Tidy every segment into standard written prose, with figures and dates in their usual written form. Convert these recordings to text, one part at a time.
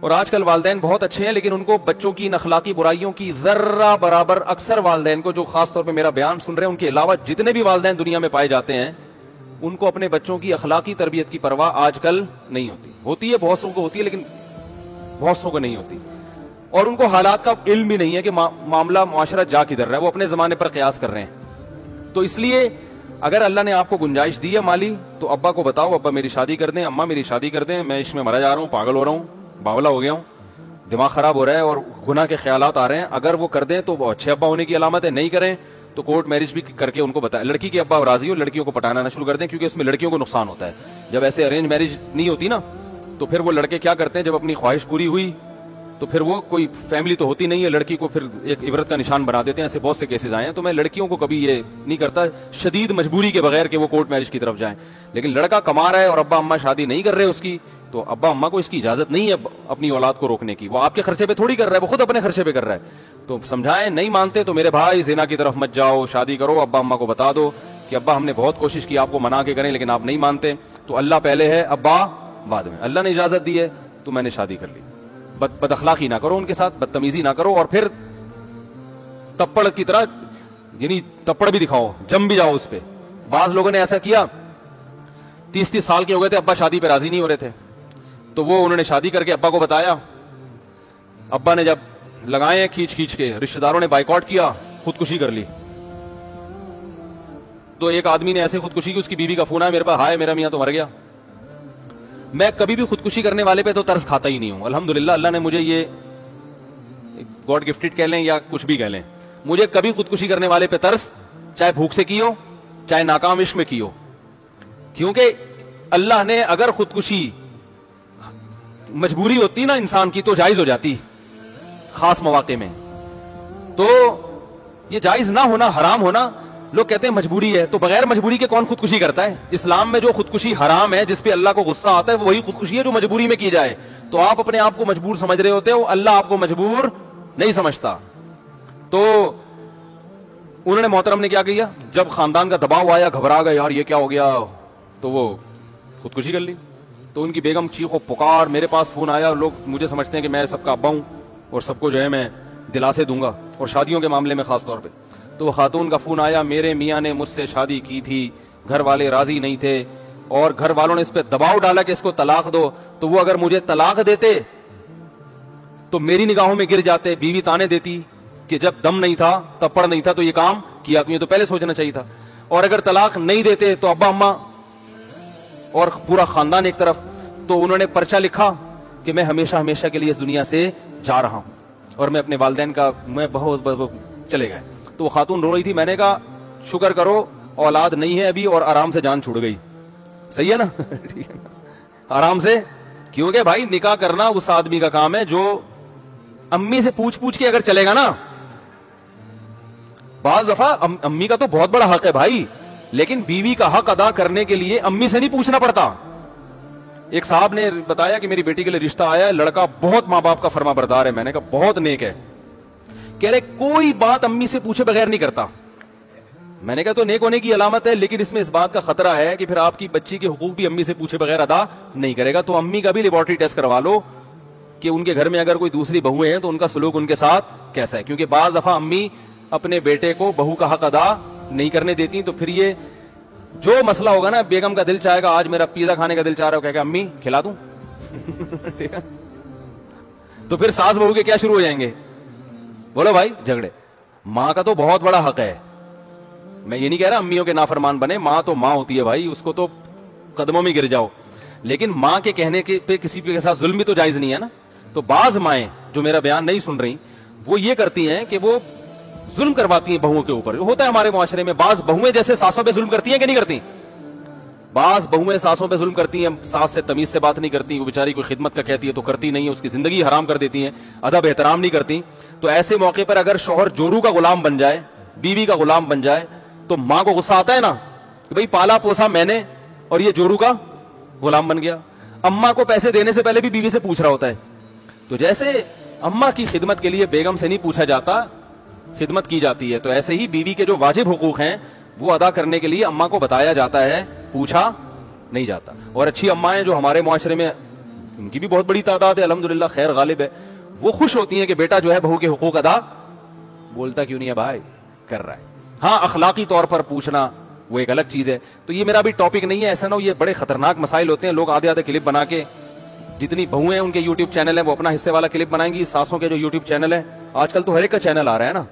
اور آج کل والدین بہت اچھے ہیں لیکن ان کو بچوں کی ان اخلاقی برائیوں کی ذرہ برابر، اکثر والدین کو جو خاص طور پہ میرا بیان سن رہے ہیں ان کے علاوہ جتنے بھی والدین دنیا میں پائے جاتے ہیں، ان کو اپنے بچوں کی اخلاقی تربیت کی پرواہ آج کل نہیں ہوتی. ہوتی ہے بہت سو کو ہوتی ہے لیکن بہت سو کو نہیں ہوتی. اور ان کو حالات کا علم بھی نہیں ہے کہ معاملہ معاشرہ جا کدھر رہا ہے، وہ اپنے زمانے پر قیاس کر رہے ہیں. تو اس لیے اگر اللہ نے آپ کو گنجائش دی ہے مالی تو ابا کو بتاؤ ابا میری شادی کر دیں، اماں میری شادی کر دیں، میں اس میں مرا جا رہا ہوں، پاگل ہو رہا ہوں، باولا ہو گیا ہوں، دماغ خراب ہو رہا ہے اور گناہ کے خیالات آ رہے ہیں. اگر وہ کر دیں تو وہ اچھے ابا ہونے کی علامت ہے، نہیں کریں تو کورٹ میرج بھی کر کے ان کو بتائیں. لڑکی کے ابا راضی ہو لڑکیوں کو پٹانا نہ شروع کر دیں کیونکہ اس میں لڑکیوں کو نقصان ہوتا ہے. جب ایسے ارینج میرج نہیں ہوتی نا تو پھر وہ لڑکے کیا کرتے ہیں، جب اپنی خواہش پوری ہوئی تو پھر وہ کوئی فیملی تو ہوتی نہیں ہے، لڑکی کو پھر ایک عبرت کا نشان بنا دیتے ہیں. ایسے بہت سے کیسز آئے ہیں. تو میں لڑکیوں کو کبھی یہ نہیں کرتا شدید مجبوری کے بغیر کہ وہ کورٹ میرج کی طرف جائیں. لیکن لڑکا کما رہا ہے اور ابا اماں شادی نہیں کر رہے اس کی، تو ابا اماں کو اس کی اجازت نہیں ہے اپنی اولاد کو روکنے کی. وہ آپ کے خرچے پہ تھوڑی کر رہا ہے، وہ خود اپنے خرچے پہ کر رہا ہے. تو سمجھائیں. نہیں مانتے تو میرے بھائی زنا کی طرف مت جاؤ، شادی کرو. ابا اماں کو بتا دو کہ ابا ہم نے بہت کوشش کی آپ کو منا کے کریں لیکن آپ نہیں مانتے، تو اللہ پہلے ہے ابا بعد میں. اللہ نے اجازت دی ہے تو میں نے شادی کر لی. بد اخلاقی نہ کرو ان کے ساتھ، بدتمیزی نہ کرو، اور پھر تپڑ کی طرح یعنی تپڑ بھی دکھاؤ، جم بھی جاؤ اس پہ. بعض لوگوں نے ایسا کیا 30 سال کے ہو گئے تھے، ابا شادی پہ راضی نہیں ہو رہے تھے، تو وہ انہوں نے شادی کر کے ابا کو بتایا. ابا نے جب لگائے ہیں کھینچ کے، رشتہ داروں نے بائیکاٹ کیا، خودکشی کر لی. تو ایک آدمی نے ایسے خودکشی کی، اس کی بیوی کا فون آیا میرے پاس، ہائے میرا میاں تو مر گیا. میں کبھی بھی خودکشی کرنے والے پہ تو ترس کھاتا ہی نہیں ہوں. الحمدللہ اللہ نے مجھے یہ گاڈ گفٹڈ کہہ لیں یا کچھ بھی کہہ لیں، مجھے کبھی خودکشی کرنے والے پہ ترس، چاہے بھوک سے کی ہو چاہے ناکام عشق میں کی ہو. کیونکہ اللہ نے اگر خودکشی مجبوری ہوتی نا انسان کی تو جائز ہو جاتی خاص مواقع میں. تو یہ جائز نہ ہونا، حرام ہونا، لوگ کہتے ہیں مجبوری ہے، تو بغیر مجبوری کے کون خودکشی کرتا ہے؟ اسلام میں جو خودکشی حرام ہے، جس پہ اللہ کو غصہ آتا ہے، وہی خودکشی ہے جو مجبوری میں کی جائے. تو آپ اپنے آپ کو مجبور سمجھ رہے ہوتے ہو، اللہ آپ کو مجبور نہیں سمجھتا. تو انہوں نے محترم نے کیا کیا، جب خاندان کا دباؤ آیا، گھبرا گئے یار یہ کیا ہو گیا، تو وہ خودکشی کر لی. تو ان کی بیگم چیخ و پکار، میرے پاس فون آیا. لوگ مجھے سمجھتے ہیں کہ میں سب کا ابا ہوں اور سب کو جو ہے میں دلاسے دوں گا، اور شادیوں کے معاملے میں خاص طور پہ. تو وہ خاتون کا فون آیا، میرے میاں نے مجھ سے شادی کی تھی، گھر والے راضی نہیں تھے اور گھر والوں نے اس پہ دباؤ ڈالا کہ اس کو طلاق دو. تو وہ اگر مجھے طلاق دیتے تو میری نگاہوں میں گر جاتے. بیوی تانے دیتی کہ جب دم نہیں تھا تپڑ نہیں تھا تو یہ کام کیا کیوں، تو پہلے سوچنا چاہیے تھا. اور اگر طلاق نہیں دیتے تو ابا اماں اور پورا خاندان ایک طرف. تو انہوں نے پرچہ لکھا کہ میں ہمیشہ ہمیشہ کے لیے اس دنیا سے جا رہا ہوں اور میں اپنے والدین کا میں بہت چلے گئے. تو وہ خاتون رو رہی تھی. میں نے کہا شکر کرو اولاد نہیں ہے ابھی اور آرام سے جان چھوڑ گئی. صحیح ہے نا؟ ٹھیک ہے نا؟ آرام سے. کیونکہ بھائی نکاح کرنا اس آدمی کا کام ہے جو امی سے پوچھ کے اگر چلے گا نا. بعض دفعہ امی کا تو بہت بڑا حق ہے بھائی، لیکن بیوی کا حق ادا کرنے کے لیے امی سے نہیں پوچھنا پڑتا. ایک صاحب نے بتایا کہ میری بیٹی کے لیے رشتہ آیا ہے، لڑکا بہت ماں باپ کا فرما بردار ہے. میں نے کہا بہت نیک ہے. کہہ رہے کوئی بات امی سے پوچھے بغیر نہیں کرتا. میں نے کہا تو نیک ہونے کی علامت ہے، لیکن اس میں اس بات کا خطرہ ہے کہ پھر آپ کی بچی کے حقوق بھی امی سے پوچھے بغیر ادا نہیں کرے گا. تو امی کا بھی لیبارٹری ٹیسٹ کروا لو کہ ان کے گھر میں اگر کوئی دوسری بہویں ہیں تو ان کا سلوک ان کے ساتھ کیسا ہے. کیونکہ بعض دفعہ امی اپنے بیٹے کو بہو کا حق ادا نہیں کرنے دیتی. تو پھر یہ جو مسئلہ ہوگا نا، بیگم کا دل چاہے گا آج میرا پیزا کھانے کا دل چاہ رہا ہے، کہے گا امی کھلا دوں. تو پھر ساس بہو کے کیا شروع ہو جائیں گے؟ بولو بھائی جھگڑے. ماں کا تو بہت بڑا حق ہے. میں یہ نہیں کہہ رہا امیوں کے نافرمان بنے، ماں تو ماں ہوتی ہے بھائی، اس کو تو قدموں میں گر جاؤ. لیکن ماں کے کہنے کے پہ کسی کے ساتھ ظلم بھی تو جائز نہیں ہے نا. تو بعض مائیں جو میرا بیان نہیں سن رہی وہ یہ کرتی ہیں کہ وہ ظلم کرواتی ہیں بہوؤں کے اوپر. ہوتا ہے ہمارے معاشرے میں بعض بہویں جیسے ساسوں پہ ظلم کرتی ہیں کہ نہیں کرتی. بعض بہویں ساسوں پہ ظلم کرتی ہیں، ساس سے تمیز سے بات نہیں کرتی، وہ بیچاری کوئی خدمت کا کہتی ہے تو کرتی نہیں ہے، اس کی زندگی حرام کر دیتی ہیں، ادب احترام نہیں کرتی. تو ایسے موقع پر اگر شوہر جورو کا غلام بن جائے، بیوی کا غلام بن جائے، تو ماں کو غصہ آتا ہے نا کہ بھئی پالا پوسا میں نے اور یہ جورو کا غلام بن گیا. اماں کو پیسے دینے سے پہلے بھی بیوی سے پوچھ رہا ہوتا ہے. تو جیسے اماں کی خدمت کے لیے بیگم سے نہیں پوچھا جاتا، خدمت کی جاتی ہے، تو ایسے ہی بیوی کے جو واجب حقوق ہیں وہ ادا کرنے کے لیے اماں کو بتایا جاتا ہے، پوچھا نہیں جاتا. اور اچھی اماں جو ہمارے معاشرے میں ان کی بھی بہت بڑی تعداد ہے, الحمدللہ خیر غالب ہے, وہ خوش ہوتی ہیں کہ بیٹا جو ہے بہو کے حقوق ادا, بولتا کیوں نہیں ہے بھائی, کر رہا ہے. ہاں اخلاقی طور پر پوچھنا وہ ایک الگ چیز ہے. تو یہ میرا بھی ٹاپک نہیں ہے, ایسا نہ ہو یہ بڑے خطرناک مسائل ہوتے ہیں, لوگ آدھے آدھے کلپ بنا کے, جتنی بہویں ہیں ان کے یوٹیوب چینل ہیں وہ اپنا حصے والا کلپ بنائیں گی, ساسوں کے جو یوٹیوب چینل ہے, آج کل تو ہر ایک کا چینل آ رہا ہے نا,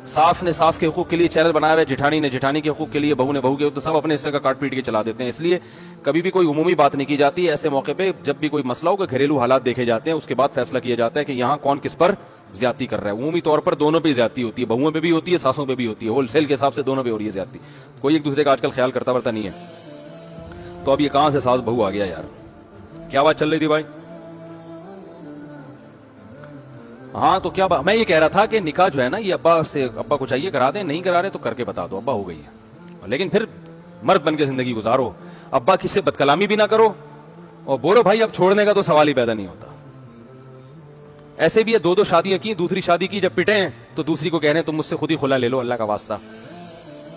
ساس نے ساس کے حقوق کے لیے چینل بنایا ہے, جٹھانی نے جٹھانی کے حقوق کے لیے, بہو نے بہو کے, تو سب اپنے حصے کا کاٹ پیٹ کے چلا دیتے ہیں. اس لیے کبھی بھی کوئی عمومی بات نہیں کی جاتی. ایسے موقع پہ جب بھی کوئی مسئلہ ہو, گھریلو حالات دیکھے جاتے ہیں, اس کے بعد فیصلہ کیا جاتا ہے کہ یہاں کون کس پر زیادتی کر رہا ہے. عمومی طور پر دونوں پہ زیادتی ہوتی ہے, بہوؤں پہ بھی ہوتی ہے, ساسوں پہ بھی ہوتی ہے, ہول سیل کے حساب سے دونوں پہ ہو رہی ہے زیادتی. کوئی ایک دوسرے کا آج کل خیال کرتا ورتا نہیں ہے. تو اب یہ کہاں سے ساس بہو آ گیا یار, کیا بات چل رہی تھی بھائی؟ ہاں تو کیا میں یہ کہہ رہا تھا کہ نکاح جو ہے نا, یہ ابا کو چاہیے کرا دیں, نہیں کرا رہے تو کر کے بتا دو ابا ہو گئی ہے, لیکن پھر مرد بن کے زندگی گزارو. ابا کسی سے بد کلامی بھی نہ کرو, اور بولو بھائی اب چھوڑنے کا تو سوال ہی پیدا نہیں ہوتا. ایسے بھی ہے, دو شادیاں کی, دوسری شادی کی جب پٹے ہیں تو دوسری کو کہہ رہے ہیں تم مجھ سے خود ہی خلا لے لو اللہ کا واسطہ.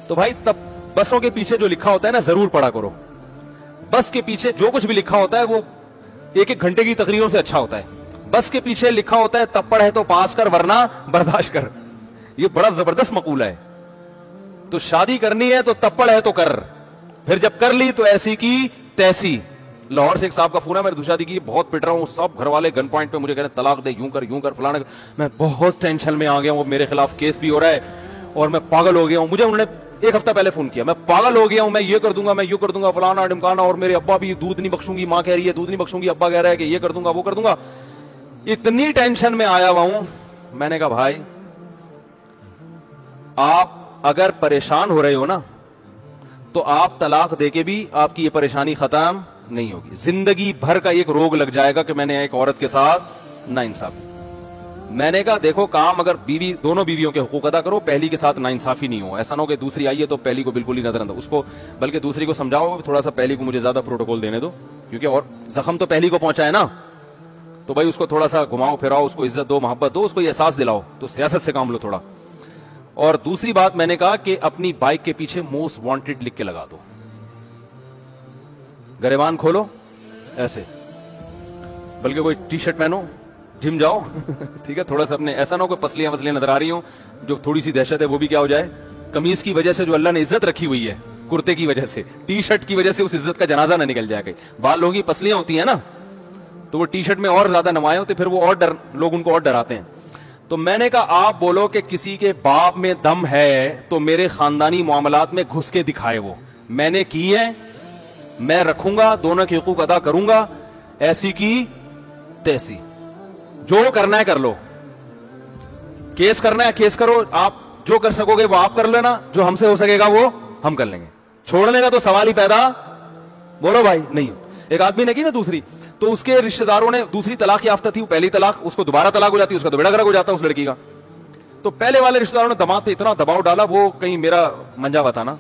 تو بھائی تب بسوں کے پیچھے جو لکھا ہوتا ہے نا ضرور پڑھا کرو. بس کے پیچھے جو کچھ بھی لکھا ہوتا ہے وہ ایک ایک گھنٹے کی تقریروں سے اچھا ہوتا ہے. بس کے پیچھے لکھا ہوتا ہے تپڑ ہے تو پاس کر ورنہ برداشت کر, یہ بڑا زبردست مقولہ ہے. تو شادی کرنی ہے تو تپڑ ہے تو کر, پھر جب کر لی تو ایسی کی تیسی. لاہور سے ایک صاحب کا فون ہے, میں نے شادی کی, بہت پٹ رہا ہوں, سب گھر والے گن پوائنٹ پہ مجھے کہہ رہے ہیں طلاق دے, یوں کر فلانا. میں بہت ٹینشن میں آ گیا ہوں, میرے خلاف کیس بھی ہو رہا ہے اور میں پاگل ہو گیا ہوں. مجھے انہوں نے ایک ہفتہ پہلے فون کیا, میں پاگل ہو گیا ہوں, میں یہ کر دوں گا, میں یوں کر دوں گا, فلانا ڈمکانا, اور میرے ابا بھی دودھ نہیں بخشوں گی, ماں کہہ رہی ہے دودھ نہیں بخشوں گی, ابا کہہ رہا ہے کہ یہ کر دوں گا وہ کر دوں گا. اتنی ٹینشن میں آیا ہوا ہوں. میں نے کہا بھائی آپ اگر پریشان ہو رہے ہو نا تو آپ طلاق دے کے بھی آپ کی یہ پریشانی ختم نہیں ہوگی. زندگی بھر کا ایک روگ لگ جائے گا کہ میں نے ایک عورت کے ساتھ ناانصافی. میں نے کہا دیکھو کام اگر بیوی, دونوں بیویوں کے حقوق ادا کرو, پہلی کے ساتھ ناانصافی نہیں ہو. ایسا نہ ہو کہ دوسری آئی ہے تو پہلی کو بالکل ہی نظر انداز, اس کو بلکہ دوسری کو سمجھاؤ تھوڑا سا پہلی کو مجھے زیادہ پروٹوکول دینے دو, کیونکہ اور زخم تو پہلی کو پہنچا ہے نا, تو بھائی اس کو تھوڑا سا گھماؤ پھراؤ, اس کو عزت دو, محبت دو, اس کو یہ احساس دلاؤ. تو سیاست سے کام لو تھوڑا. اور دوسری بات میں نے کہا کہ اپنی بائک کے پیچھے موسٹ وانٹیڈ لکھ کے لگا دو, گریبان کھولو ایسے, بلکہ کوئی ٹی شرٹ پہنو, جم جاؤ ٹھیک ہے, تھوڑا سا اپنے, ایسا نہ ہو کوئی پسلیاں وسلیاں نظر آ رہی ہوں, جو تھوڑی سی دہشت ہے وہ بھی کیا ہو جائے. قمیض کی وجہ سے جو اللہ نے عزت رکھی ہوئی ہے, کرتے کی وجہ سے, ٹی شرٹ کی وجہ سے اس عزت کا جنازہ نہ نکل جائے. بال لوگوں کی پسلیاں ہوتی ہیں نا, تو وہ ٹی شرٹ میں اور زیادہ نمایاں ہوتے, پھر وہ اور لوگ ان کو اور ڈراتے ہیں. تو میں نے کہا آپ بولو کہ کسی کے باپ میں دم ہے تو میرے خاندانی معاملات میں گھس کے دکھائے, وہ میں نے کی ہے, میں رکھوں گا, دونوں کے حقوق ادا کروں گا, ایسی کی تیسی. جو کرنا ہے کر لو, کیس کرنا ہے کیس کرو, آپ جو کر سکو گے وہ آپ کر لینا, جو ہم سے ہو سکے گا وہ ہم کر لیں گے. چھوڑنے کا تو سوال ہی پیدا, بولو بھائی نہیں. ایک آدمی نے کی نا دوسری, تو اس کے رشتہ داروں نے, دوسری طلاق یافتہ تھی, وہ پہلی طلاق, اس کو دوبارہ طلاق ہو جاتی, اس کا تو بیڑا گرک ہو جاتا اس لڑکی کا. تو پہلے والے رشتہ داروں نے داماد پہ اتنا دباؤ ڈالا, وہ کہیں میرا منجا ہوا تھا نا,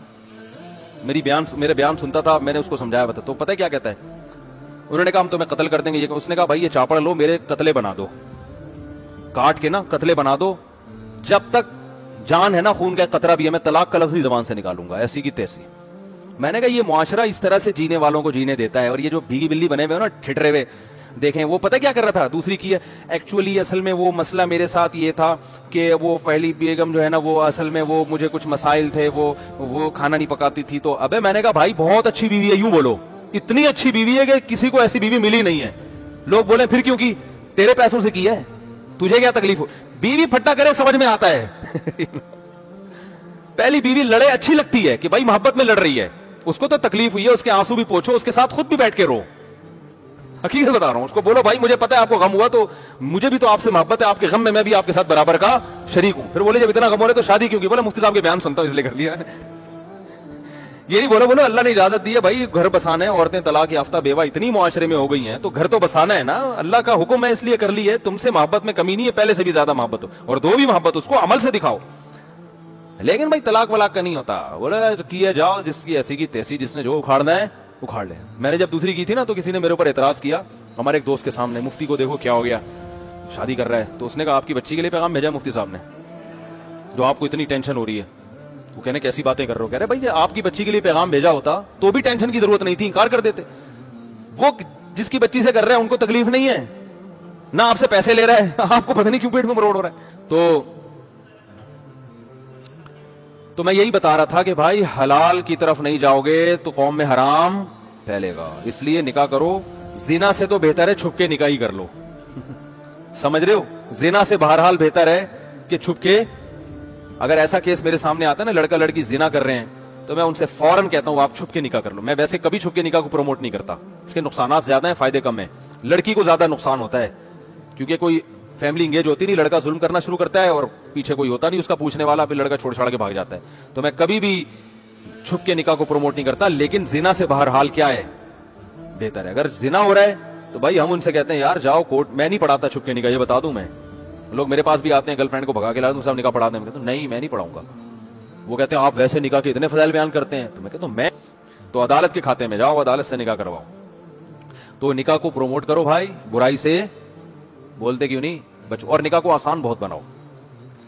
میرے بیان سنتا تھا, میں نے اس کو سمجھایا ہوا تھا. تو پتہ کیا کہتا ہے, انہوں نے کہا ہم تمہیں قتل کر دیں گے. اس نے کہا بھائی یہ چاپڑ لو, میرے قتلے بنا دو, کاٹ کے نا قتلے بنا دو, جب تک جان ہے نا خون کا قطرہ بھی ہے میں طلاق کا لفظ ہی زبان سے نکالوں گا, ایسی کی تیسی. میں نے کہا یہ معاشرہ اس طرح سے جینے والوں کو جینے دیتا ہے, اور یہ جو بھیگی بلی بنے ہوئے نا ٹھٹرے ہوئے, دیکھیں وہ پتہ کیا کر رہا تھا, دوسری کی ہے ایکچولی اصل میں وہ مسئلہ میرے ساتھ یہ تھا کہ وہ پہلی بیگم جو ہے نا وہ اصل میں وہ مجھے کچھ مسائل تھے, وہ کھانا نہیں پکاتی تھی. تو ابے میں نے کہا بھائی بہت اچھی بیوی ہے, یوں بولو, اتنی اچھی بیوی ہے کہ کسی کو ایسی بیوی ملی نہیں ہے. لوگ بولے پھر کیوں کی, تیرے پیسوں سے کی ہے, تجھے کیا تکلیف ہو. بیوی پھٹا کرے سمجھ میں آتا ہے پہلی بیوی لڑے اچھی لگتی ہے کہ بھائی محبت میں لڑ رہی ہے, اس کو تو تکلیف ہوئی ہے, اس کے آنسو بھی پوچھو, اس کے ساتھ خود بھی بیٹھ کے رو, حقیقت بتا رہا ہوں. اس کو بولو بھائی مجھے پتا ہے آپ کو غم ہوا, تو مجھے بھی تو آپ سے محبت ہے, آپ کے غم میں بھی آپ کے ساتھ برابر کا شریک ہوں. پھر بولے جب اتنا غم ہو رہا ہے تو شادی کیوں کی, بولے مفتی صاحب کے بیان سنتا ہوں اس لیے کر لیا. یہ نہیں بولو اللہ نے اجازت دی ہے بھائی گھر بسانا ہے, عورتیں طلاق یافتہ بیوہ اتنی معاشرے میں ہو گئی ہیں, تو گھر تو بسانا ہے نا, اللہ کا حکم ہے اس لیے کر لی ہے. تم سے محبت میں کمی نہیں ہے, پہلے سے بھی زیادہ محبت ہو, اور دو بھی محبت اس کو عمل سے دکھاؤ. لیکن بھائی طلاق ولاق کا نہیں ہوتا, بولے کیا جاؤ, جس کی ایسی کی تیسی, جس نے جو اکھاڑنا ہے اکھاڑ لے. میں نے جب دوسری کی تھی نا تو کسی نے میرے اوپر اعتراض کیا, ہمارے ایک دوست کے سامنے, مفتی کو دیکھو کیا ہو گیا, شادی کر رہا ہے. تو اس نے کہا آپ کی بچی کے لیے پیغام بھیجا مفتی صاحب نے, جو آپ کو اتنی ٹینشن ہو رہی ہے. وہ کہنے کیسی باتیں کر رہے ہو, کہہ رہے بھائی آپ کی بچی کے لیے پیغام بھیجا ہوتا تو بھی ٹینشن کی ضرورت نہیں تھی, انکار کر دیتے. وہ جس کی بچی سے کر رہے ہیں ان کو تکلیف نہیں ہے، نہ آپ سے پیسے لے رہا ہے، آپ کو پتہ نہیں کیوں پیٹ میں مروڑ ہو رہا ہے۔ تو میں یہی بتا رہا تھا کہ بھائی حلال کی طرف نہیں جاؤ گے تو قوم میں حرام پھیلے گا، اس لیے نکاح کرو۔ زنا سے تو بہتر ہے چھپ کے نکاح ہی کر لو، سمجھ رہے ہو؟ زنا سے بہرحال بہتر ہے کہ چھپ کے، اگر ایسا کیس میرے سامنے آتا ہے نا لڑکا لڑکی زنا کر رہے ہیں تو میں ان سے فوراً کہتا ہوں آپ چھپ کے نکاح کر لو۔ میں ویسے کبھی چھپ کے نکاح کو پروموٹ نہیں کرتا، اس کے نقصانات زیادہ ہیں، فائدے کم ہیں۔ لڑکی کو زیادہ نقصان ہوتا ہے کیونکہ کوئی فیملی انگیج ہوتی نہیں، لڑکا ظلم کرنا شروع کرتا ہے اور پیچھے کوئی ہوتا نہیں اس کا پوچھنے والا، پھر لڑکا چھوڑ چھاڑ کے بھاگ جاتا ہے۔ تو میں کبھی بھی چھپ کے نکاح کو پروموٹ نہیں کرتا، لیکن زنا سے بہرحال کیا ہے؟ بہتر ہے۔ اگر زنا ہو رہا ہے تو بھائی ہم ان سے کہتے ہیں یار جاؤ کورٹ، میں نہیں پڑھاتا چھپ کے نکاح، یہ بتا دوں میں۔ لوگ میرے پاس بھی آتے ہیں گرل فرینڈ کو بھگا کے لا دوں، صاحب نکاح پڑھا دیں، میں کہتا ہوں نہیں میں نہیں پڑھاؤں گا۔ وہ کہتے ہیں آپ ویسے نکاح کے اتنے فضائل بیان کرتے ہیں، تو میں کہتا ہوں میں تو عدالت کے کھاتے میں جاؤ، عدالت سے نکاح کرواؤ۔ تو نکاح کو پروموٹ کرو بھائی، برائی سے بولتے کیوں نہیں بچو، اور نکاح کو آسان بہت بناؤ،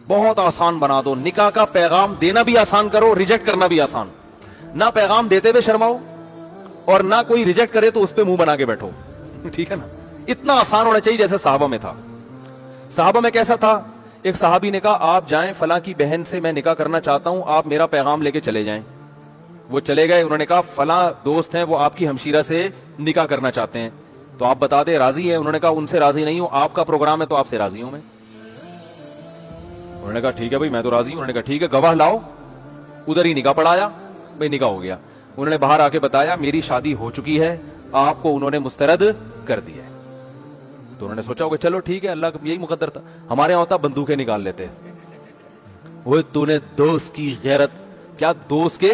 بہت آسان بنا دو۔ نکاح کا پیغام دینا بھی آسان کرو، ریجیکٹ کرنا بھی آسان، نہ پیغام دیتے ہوئے شرماؤ اور نہ کوئی ریجیکٹ کرے تو اس پہ منہ بنا کے بیٹھو، ٹھیک ہے نا؟ اتنا آسان ہونا چاہیے جیسے صحابہ میں تھا۔ صحابہ میں کیسا تھا؟ ایک صحابی نے کہا آپ جائیں فلاں کی بہن سے میں نکاح کرنا چاہتا ہوں، آپ میرا پیغام لے کے چلے جائیں۔ وہ چلے گئے، انہوں نے کہا فلاں دوست ہیں وہ آپ کی ہمشیرہ سے نکاح کرنا چاہتے ہیں، تو آپ بتا دیں راضی ہے؟ انہوں نے کہا ان سے راضی نہیں ہوں، آپ کا پروگرام ہے تو آپ سے راضی ہوں میں۔ انہوں نے کہا ٹھیک ہے بھائی میں تو راضی ہوں۔ انہوں نے کہا ٹھیک ہے گواہ لاؤ، ادھر ہی نکاح پڑھایا، بھائی نکاح ہو گیا۔ انہوں نے باہر آ کے بتایا میری شادی ہو چکی ہے، آپ کو انہوں نے مسترد کر دیا ہے۔ تو انہوں نے سوچا ہوگا چلو ٹھیک ہے، اللہ کا یہی مقدر تھا۔ ہمارے یہاں ہوتا بندوقیں نکال لیتے، وہ تو نے دوست کی غیرت، کیا دوست کے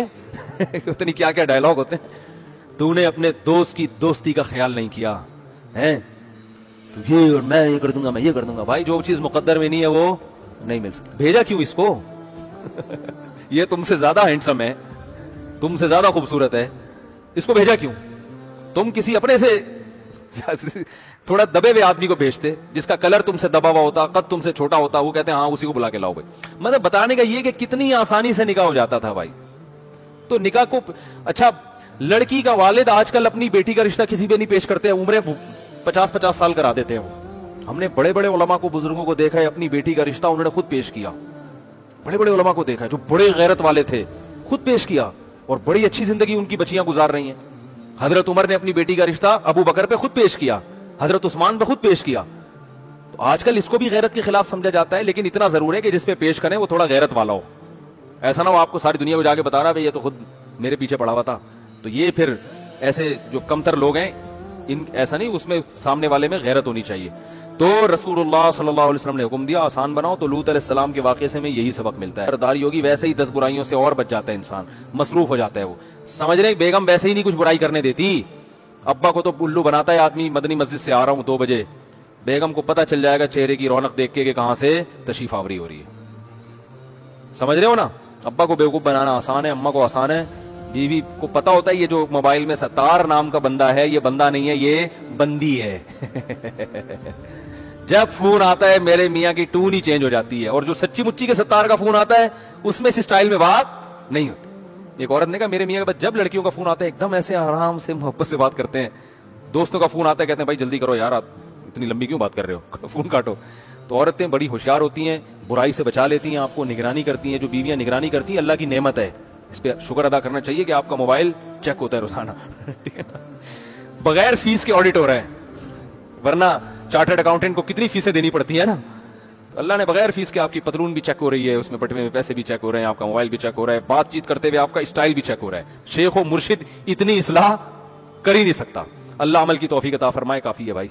پتہ نہیں کیا کیا ڈائلاگ ہوتے ہیں، تو نے اپنے دوست کی دوستی کا خیال نہیں کیا ہے، تو یہ اور میں یہ کر دوں گا، میں یہ کر دوں گا۔ بھائی جو چیز مقدر میں نہیں ہے وہ نہیں مل سکتی۔ بھیجا کیوں اس کو؟ یہ تم سے زیادہ ہینڈسم ہے، تم سے زیادہ خوبصورت ہے، اس کو بھیجا کیوں؟ تم کسی اپنے سے تھوڑا دبے ہوئے آدمی کو بھیجتے جس کا کلر تم سے دبا ہوا ہوتا، قد تم سے چھوٹا ہوتا، وہ کہتے ہیں ہاں اسی کو بلا کے لاؤ بھائی۔ مطلب بتانے کا یہ کہ کتنی آسانی سے نکاح ہو جاتا تھا بھائی۔ تو نکاح کو اچھا، لڑکی کا والد آج کل اپنی بیٹی کا رشتہ کسی پہ نہیں پیش کرتے، عمریں 50-50 سال کرا دیتے ہیں وہ۔ ہم نے بڑے بڑے علماء کو، بزرگوں کو دیکھا ہے اپنی بیٹی کا رشتہ انہوں نے خود پیش کیا، بڑے بڑے علماء کو دیکھا ہے جو بڑے غیرت والے تھے، خود پیش کیا اور بڑی اچھی زندگی ان کی بچیاں گزار رہی ہیں۔ حضرت عمر نے اپنی بیٹی کا رشتہ ابو بکر پہ خود پیش کیا، حضرت عثمان پہ خود پیش کیا۔ تو آج کل اس کو بھی غیرت کے خلاف سمجھا جاتا ہے، لیکن اتنا ضرور ہے کہ جس پہ پیش کریں وہ تھوڑا غیرت والا ہو، ایسا نہ ہو آپ کو ساری دنیا کو جا کے بتا رہا ہے یہ تو خود میرے پیچھے پڑا ہوا تھا۔ تو یہ پھر ایسے جو کمتر لوگ ہیں ان ایسا نہیں، اس میں سامنے والے میں غیرت ہونی چاہیے۔ تو رسول اللہ صلی اللہ علیہ وسلم نے حکم دیا آسان بناؤ، تو لوط علیہ السلام کے واقعے سے میں یہی سبق ملتا ہے، برداری ہوگی ویسے ہی 10 برائیوں سے اور بچ جاتا ہے انسان، مصروف ہو جاتا ہے وہ۔ سمجھ رہے بیگم ویسے ہی نہیں کچھ برائی کرنے دیتی، ابا کو تو الو بناتا ہے آدمی، مدنی مسجد سے آ رہا ہوں 2 بجے، بیگم کو پتہ چل جائے گا چہرے کی رونق دیکھ کے کہ کہاں سے تشریف آوری ہو رہی ہے۔ سمجھ رہے ہو نا؟ ابا کو بیوقوف بنانا آسان ہے، اماں کو آسان ہے، بیوی کو پتا ہوتا ہے یہ جو موبائل میں ستار نام کا بندہ ہے یہ بندہ نہیں ہے، یہ بندی ہے۔ جب فون آتا ہے میرے میاں کی ٹون ہی چینج ہو جاتی ہے، اور جو سچی مچی کے ستار کا فون آتا ہے اس میں اس سٹائل میں بات نہیں ہوتی۔ ایک عورت نے کہا میرے میاں کے بعد جب لڑکیوں کا فون آتا ہے ایک دم ایسے آرام سے محبت سے بات کرتے ہیں، دوستوں کا فون آتا ہے کہتے ہیں بھائی جلدی کرو یار، آپ اتنی لمبی کیوں بات کر رہے ہو، فون کاٹو۔ تو عورتیں بڑی ہوشیار ہوتی ہیں، برائی سے بچا لیتی ہیں، آپ کو نگرانی کرتی ہیں۔ جو بیویاں نگرانی کرتی ہیں اللہ کی نعمت ہے، اس پہ شکر ادا کرنا چاہیے کہ آپ کا موبائل چیک ہوتا ہے روزانہ، بغیر فیس کے آڈٹ ہو رہا ہے، ورنہ چارٹرڈ اکاؤنٹنٹ کو کتنی فیسیں دینی پڑتی ہیں نا۔ اللہ نے بغیر فیس کے آپ کی پتلون بھی چیک ہو رہی ہے، اس میں بٹوے میں پیسے بھی چیک ہو رہے ہیں، آپ کا موبائل بھی چیک ہو رہا ہے، بات چیت کرتے ہوئے آپ کا اسٹائل بھی چیک ہو رہا ہے۔ شیخ و مرشد اتنی اصلاح کر ہی نہیں سکتا۔ اللہ عمل کی توفیق عطا فرمائے، کافی ہے بھائی۔